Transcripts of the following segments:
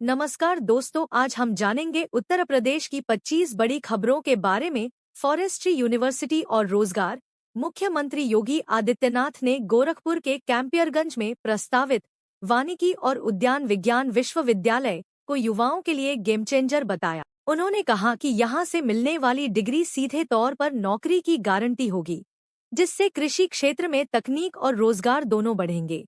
नमस्कार दोस्तों, आज हम जानेंगे उत्तर प्रदेश की 25 बड़ी खबरों के बारे में। फॉरेस्ट्री यूनिवर्सिटी और रोजगार। मुख्यमंत्री योगी आदित्यनाथ ने गोरखपुर के कैंपियरगंज में प्रस्तावित वानिकी और उद्यान विज्ञान विश्वविद्यालय को युवाओं के लिए गेम चेंजर बताया। उन्होंने कहा कि यहां से मिलने वाली डिग्री सीधे तौर पर नौकरी की गारंटी होगी, जिससे कृषि क्षेत्र में तकनीक और रोजगार दोनों बढ़ेंगे।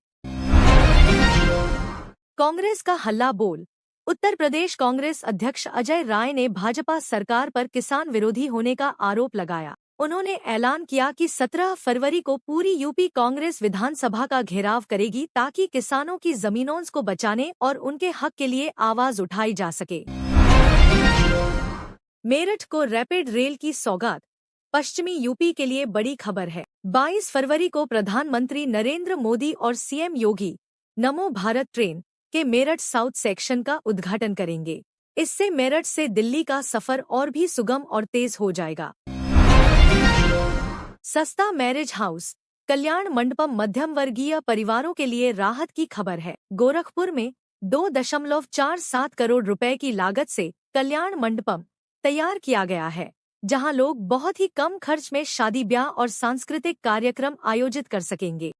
कांग्रेस का हल्ला बोल। उत्तर प्रदेश कांग्रेस अध्यक्ष अजय राय ने भाजपा सरकार पर किसान विरोधी होने का आरोप लगाया। उन्होंने ऐलान किया कि 17 फरवरी को पूरी यूपी कांग्रेस विधानसभा का घेराव करेगी ताकि किसानों की जमीनों को बचाने और उनके हक के लिए आवाज उठाई जा सके। मेरठ को रैपिड रेल की सौगात। पश्चिमी यूपी के लिए बड़ी खबर है। 22 फरवरी को प्रधानमंत्री नरेंद्र मोदी और सीएम योगी नमो भारत ट्रेन के मेरठ साउथ सेक्शन का उद्घाटन करेंगे। इससे मेरठ से दिल्ली का सफर और भी सुगम और तेज हो जाएगा। सस्ता मैरिज हाउस, कल्याण मंडपम मध्यम वर्गीय परिवारों के लिए राहत की खबर है। गोरखपुर में 2.47 करोड़ रुपए की लागत से कल्याण मंडपम तैयार किया गया है, जहां लोग बहुत ही कम खर्च में शादी ब्याह और सांस्कृतिक कार्यक्रम आयोजित कर सकेंगे।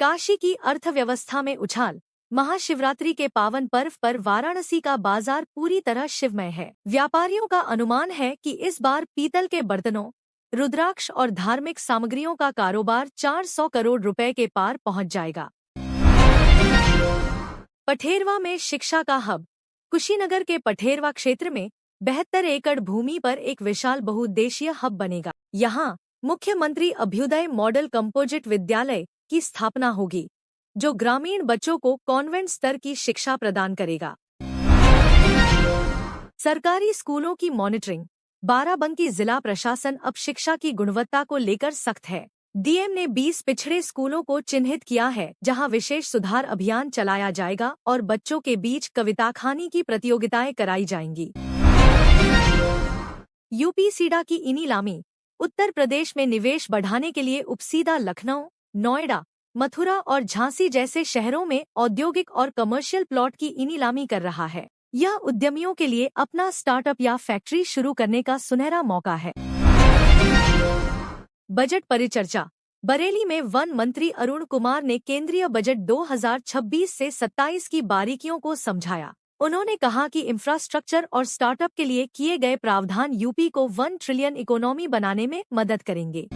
काशी की अर्थव्यवस्था में उछाल। महाशिवरात्रि के पावन पर्व पर वाराणसी का बाजार पूरी तरह शिवमय है। व्यापारियों का अनुमान है कि इस बार पीतल के बर्तनों, रुद्राक्ष और धार्मिक सामग्रियों का कारोबार 400 करोड़ रुपए के पार पहुंच जाएगा। पठेरवा में शिक्षा का हब। कुशीनगर के पठेरवा क्षेत्र में 72 एकड़ भूमि पर एक विशाल बहुउद्देशीय हब बनेगा। यहाँ मुख्यमंत्री अभ्युदय मॉडल कंपोजिट विद्यालय की स्थापना होगी, जो ग्रामीण बच्चों को कॉन्वेंट स्तर की शिक्षा प्रदान करेगा। सरकारी स्कूलों की मॉनिटरिंग। बाराबंकी जिला प्रशासन अब शिक्षा की गुणवत्ता को लेकर सख्त है। डीएम ने 20 पिछड़े स्कूलों को चिन्हित किया है, जहां विशेष सुधार अभियान चलाया जाएगा और बच्चों के बीच कविताखानी की प्रतियोगिताएं कराई जाएंगी। यूपी सीडा की ई नीलामी। उत्तर प्रदेश में निवेश बढ़ाने के लिए उपसीडा लखनऊ, नोएडा, मथुरा और झांसी जैसे शहरों में औद्योगिक और कमर्शियल प्लॉट की ई नीलामी कर रहा है। यह उद्यमियों के लिए अपना स्टार्टअप या फैक्ट्री शुरू करने का सुनहरा मौका है। बजट परिचर्चा। बरेली में वन मंत्री अरुण कुमार ने केंद्रीय बजट 2026 से 27 की बारीकियों को समझाया। उन्होंने कहा कि इंफ्रास्ट्रक्चर और स्टार्टअप के लिए किए गए प्रावधान यूपी को 1 ट्रिलियन इकोनॉमी बनाने में मदद करेंगे।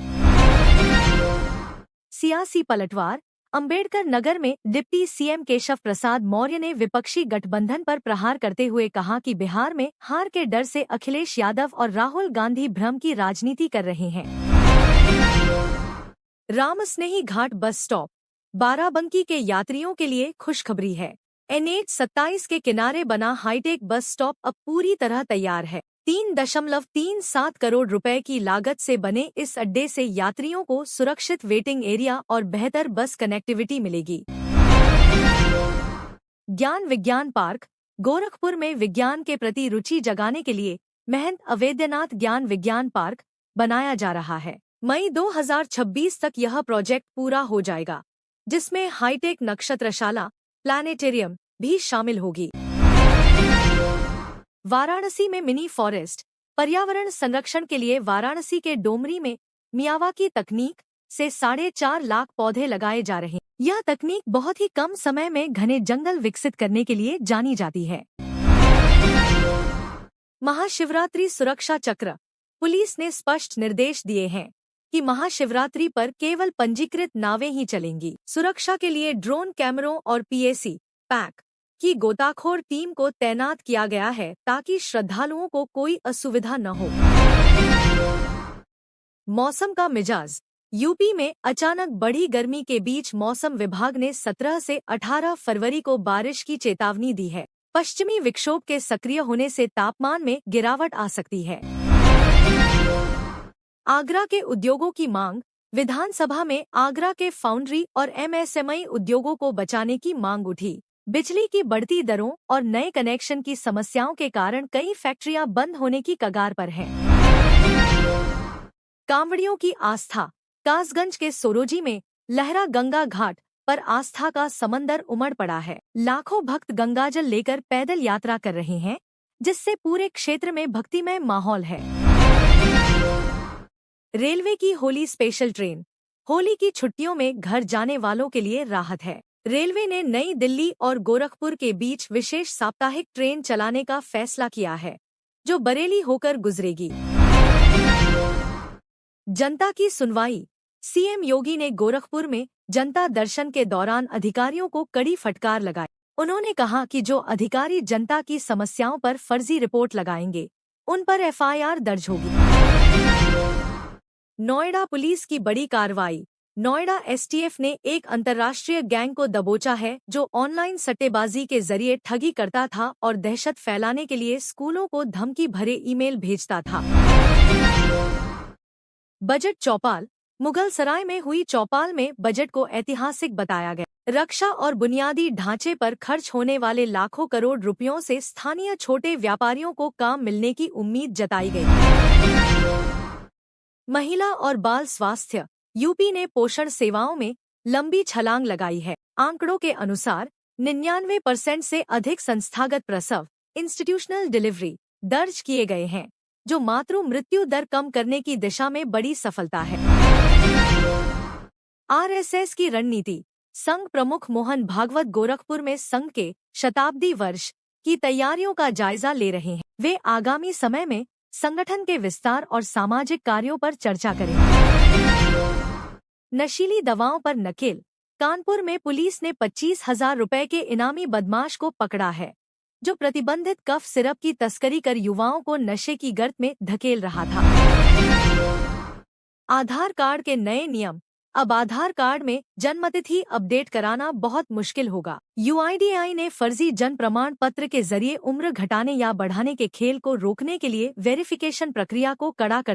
सियासी पलटवार। अंबेडकर नगर में डिप्टी सीएम केशव प्रसाद मौर्य ने विपक्षी गठबंधन पर प्रहार करते हुए कहा कि बिहार में हार के डर से अखिलेश यादव और राहुल गांधी भ्रम की राजनीति कर रहे हैं। रामस्नेही घाट बस स्टॉप। बाराबंकी के यात्रियों के लिए खुशखबरी है। NH 27 के किनारे बना हाईटेक बस स्टॉप अब पूरी तरह तैयार है। 3.37 करोड़ रुपए की लागत से बने इस अड्डे से यात्रियों को सुरक्षित वेटिंग एरिया और बेहतर बस कनेक्टिविटी मिलेगी। ज्ञान विज्ञान पार्क। गोरखपुर में विज्ञान के प्रति रुचि जगाने के लिए महंत अवेद्यनाथ ज्ञान विज्ञान पार्क बनाया जा रहा है। मई 2026 तक यह प्रोजेक्ट पूरा हो जाएगा, जिसमें हाईटेक नक्षत्रशाला, प्लानेटेरियम भी शामिल होगी। वाराणसी में मिनी फॉरेस्ट। पर्यावरण संरक्षण के लिए वाराणसी के डोमरी में मियावाकी तकनीक से 4.5 लाख पौधे लगाए जा रहे हैं। यह तकनीक बहुत ही कम समय में घने जंगल विकसित करने के लिए जानी जाती है। महाशिवरात्रि सुरक्षा चक्र। पुलिस ने स्पष्ट निर्देश दिए हैं कि महाशिवरात्रि पर केवल पंजीकृत नावें ही चलेंगी। सुरक्षा के लिए ड्रोन कैमरों और PAC पैक की गोताखोर टीम को तैनात किया गया है, ताकि श्रद्धालुओं को कोई असुविधा न हो। मौसम का मिजाज। यूपी में अचानक बढ़ी गर्मी के बीच मौसम विभाग ने 17 से 18 फरवरी को बारिश की चेतावनी दी है। पश्चिमी विक्षोभ के सक्रिय होने से तापमान में गिरावट आ सकती है। आगरा के उद्योगों की मांग। विधानसभा में आगरा के फाउंड्री और MSME उद्योगों को बचाने की मांग उठी। बिजली की बढ़ती दरों और नए कनेक्शन की समस्याओं के कारण कई फैक्ट्रियां बंद होने की कगार पर हैं। कांवड़ियों की आस्था। कासगंज के सोरोजी में लहरा गंगा घाट पर आस्था का समंदर उमड़ पड़ा है। लाखों भक्त गंगाजल लेकर पैदल यात्रा कर रहे हैं, जिससे पूरे क्षेत्र में भक्तिमय माहौल है। रेलवे की होली स्पेशल ट्रेन। होली की छुट्टियों में घर जाने वालों के लिए राहत है। रेलवे ने नई दिल्ली और गोरखपुर के बीच विशेष साप्ताहिक ट्रेन चलाने का फैसला किया है, जो बरेली होकर गुजरेगी। जनता की सुनवाई। सीएम योगी ने गोरखपुर में जनता दर्शन के दौरान अधिकारियों को कड़ी फटकार लगाई। उन्होंने कहा कि जो अधिकारी जनता की समस्याओं पर फर्जी रिपोर्ट लगाएंगे, उन पर एफआईआर दर्ज होगी। नोएडा पुलिस की बड़ी कार्रवाई। नोएडा एसटीएफ ने एक अंतर्राष्ट्रीय गैंग को दबोचा है, जो ऑनलाइन सट्टेबाजी के जरिए ठगी करता था और दहशत फैलाने के लिए स्कूलों को धमकी भरे ईमेल भेजता था। बजट चौपाल। मुगल सराय में हुई चौपाल में बजट को ऐतिहासिक बताया गया। रक्षा और बुनियादी ढांचे पर खर्च होने वाले लाखों करोड़ रुपयों से स्थानीय छोटे व्यापारियों को काम मिलने की उम्मीद जताई गई। महिला और बाल स्वास्थ्य। यूपी ने पोषण सेवाओं में लंबी छलांग लगाई है। आंकड़ों के अनुसार 99% से अधिक संस्थागत प्रसव इंस्टीट्यूशनल डिलीवरी दर्ज किए गए हैं, जो मातृ मृत्यु दर कम करने की दिशा में बड़ी सफलता है। आरएसएस की रणनीति। संघ प्रमुख मोहन भागवत गोरखपुर में संघ के शताब्दी वर्ष की तैयारियों का जायजा ले रहे हैं। वे आगामी समय में संगठन के विस्तार और सामाजिक कार्यों पर चर्चा करेंगे। नशीली दवाओं पर नकेल। कानपुर में पुलिस ने 25,000 रुपए के इनामी बदमाश को पकड़ा है, जो प्रतिबंधित कफ सिरप की तस्करी कर युवाओं को नशे की गर्त में धकेल रहा था। आधार कार्ड के नए नियम। अब आधार कार्ड में जन्मतिथि अपडेट कराना बहुत मुश्किल होगा। यूआईडीएआई ने फर्जी जन्म प्रमाण पत्र के जरिए उम्र घटाने या बढ़ाने के खेल को रोकने के लिए वेरिफिकेशन प्रक्रिया को कड़ा कर